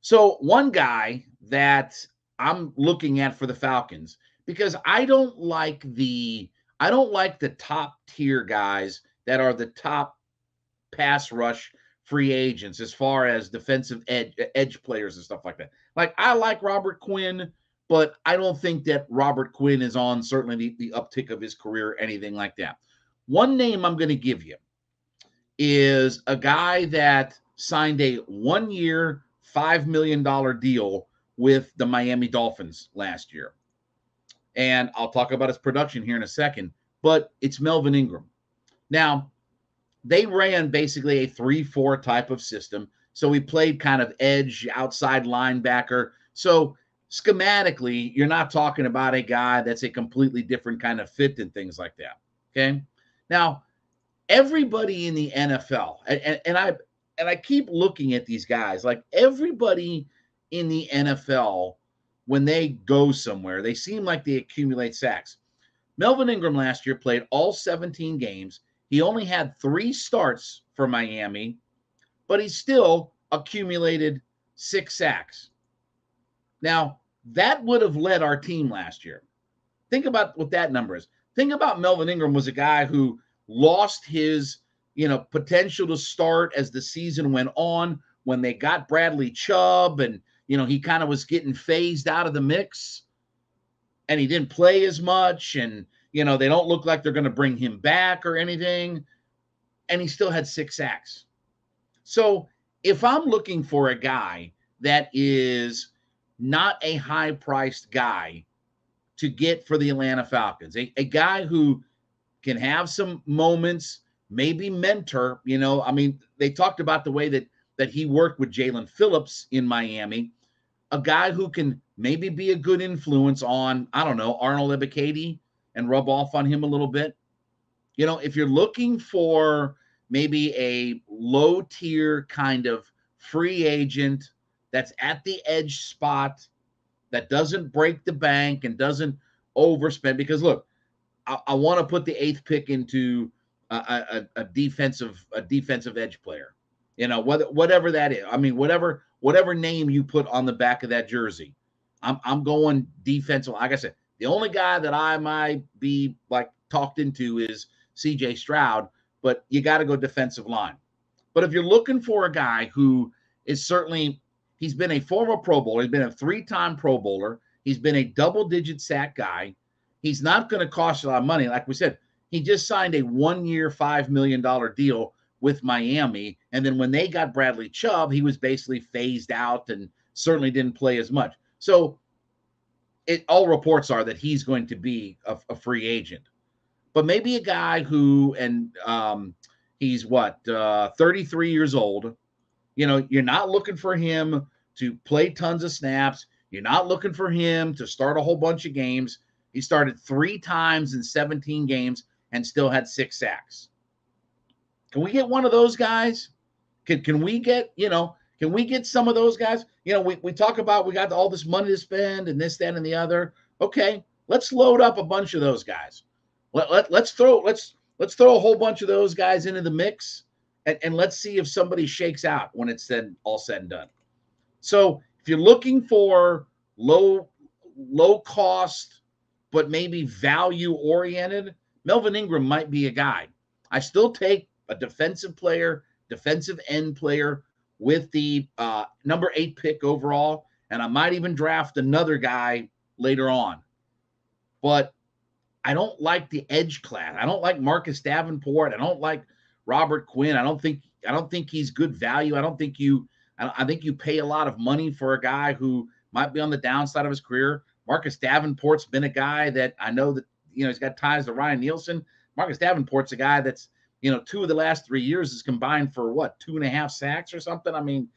So one guy that I'm looking at for the Falcons, because I don't like the top tier guys that are the top pass rush free agents as far as defensive edge players and stuff like that. Like I like Robert Quinn, but I don't think that Robert Quinn is on certainly the uptick of his career or anything like that. One name I'm going to give you is a guy that signed a 1 year, $5 million deal with the Miami Dolphins last year. And I'll talk about his production here in a second, but it's Melvin Ingram. Now, they ran basically a 3-4 type of system. So he played kind of edge, outside linebacker. So schematically, you're not talking about a guy that's a completely different kind of fit and things like that. Okay. Now, everybody in the NFL, and I keep looking at these guys, like everybody in the NFL, when they go somewhere, they seem like they accumulate sacks. Melvin Ingram last year played all 17 games. He only had 3 starts for Miami, but he still accumulated 6 sacks. Now, that would have led our team last year. Think about what that number is. Think about Melvin Ingram was a guy who lost his, potential to start as the season went on when they got Bradley Chubb and, he kind of was getting phased out of the mix and he didn't play as much and, they don't look like they're going to bring him back or anything. And he still had 6 sacks. So if I'm looking for a guy that is not a high-priced guy to get for the Atlanta Falcons, a guy who can have some moments, maybe mentor, they talked about the way that he worked with Jalen Phillips in Miami, a guy who can maybe be a good influence on, I don't know, Arnold Ebiketie and rub off on him a little bit. If you're looking for maybe a low-tier kind of free agent that's at the edge spot, that doesn't break the bank and doesn't overspend, because look, I want to put the 8th pick into a defensive edge player, whatever that is. I mean, whatever name you put on the back of that jersey, I'm going defensive. Like I said, the only guy that I might be like talked into is CJ Stroud, but you got to go defensive line. But if you're looking for a guy who is certainly, he's been a former Pro Bowler, he's been a 3-time Pro Bowler, he's been a double-digit sack guy. He's not going to cost you a lot of money. Like we said, he just signed a 1-year, $5 million deal with Miami. And then when they got Bradley Chubb, he was basically phased out and certainly didn't play as much. So all reports are that he's going to be a free agent. But maybe a guy who, and he's 33 years old. You're not looking for him to play tons of snaps. You're not looking for him to start a whole bunch of games. He started 3 times in 17 games and still had 6 sacks. Can we get one of those guys? Can we get, can we get some of those guys? We talk about we got all this money to spend and this, that, and the other. Okay, let's load up a bunch of those guys. Let's throw a whole bunch of those guys into the mix and let's see if somebody shakes out when it's all said and done. So if you're looking for low cost, but maybe value oriented, Melvin Ingram might be a guy. I still take a defensive end player with the number 8 pick overall, and I might even draft another guy later on. But I don't like the edge class. I don't like Marcus Davenport. I don't like Robert Quinn. I don't think he's good value. I think you pay a lot of money for a guy who might be on the downside of his career. Marcus Davenport's been a guy that I know that, he's got ties to Ryan Nielsen. Marcus Davenport's a guy that's, 2 of the last 3 years is combined for 2.5 sacks or something. I mean,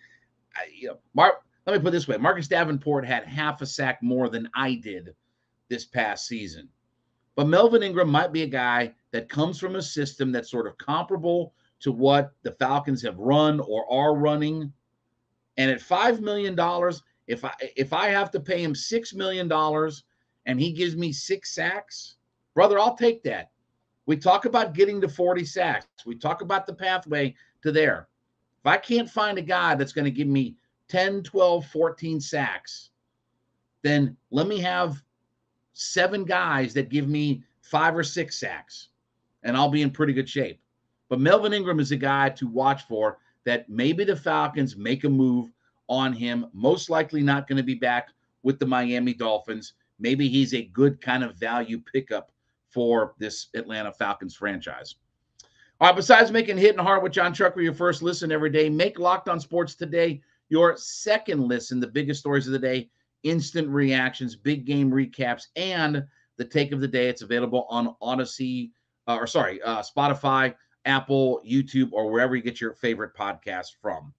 let me put it this way. Marcus Davenport had half a sack more than I did this past season. But Melvin Ingram might be a guy that comes from a system that's sort of comparable to what the Falcons have run or are running. And at $5 million, if I have to pay him $6 million and he gives me 6 sacks, brother, I'll take that. We talk about getting to 40 sacks. We talk about the pathway to there. If I can't find a guy that's going to give me 10, 12, 14 sacks, then let me have 7 guys that give me 5 or 6 sacks, and I'll be in pretty good shape. But Melvin Ingram is a guy to watch for, that maybe the Falcons make a move on him. Most likely not going to be back with the Miami Dolphins. Maybe he's a good kind of value pickup for this Atlanta Falcons franchise. All right, besides making Hittin' Hard with Jon Chuckery your first listen every day, make Locked On Sports Today your second listen. The biggest stories of the day, instant reactions, big game recaps, and the take of the day. It's available on Spotify, Apple, YouTube, or wherever you get your favorite podcast from.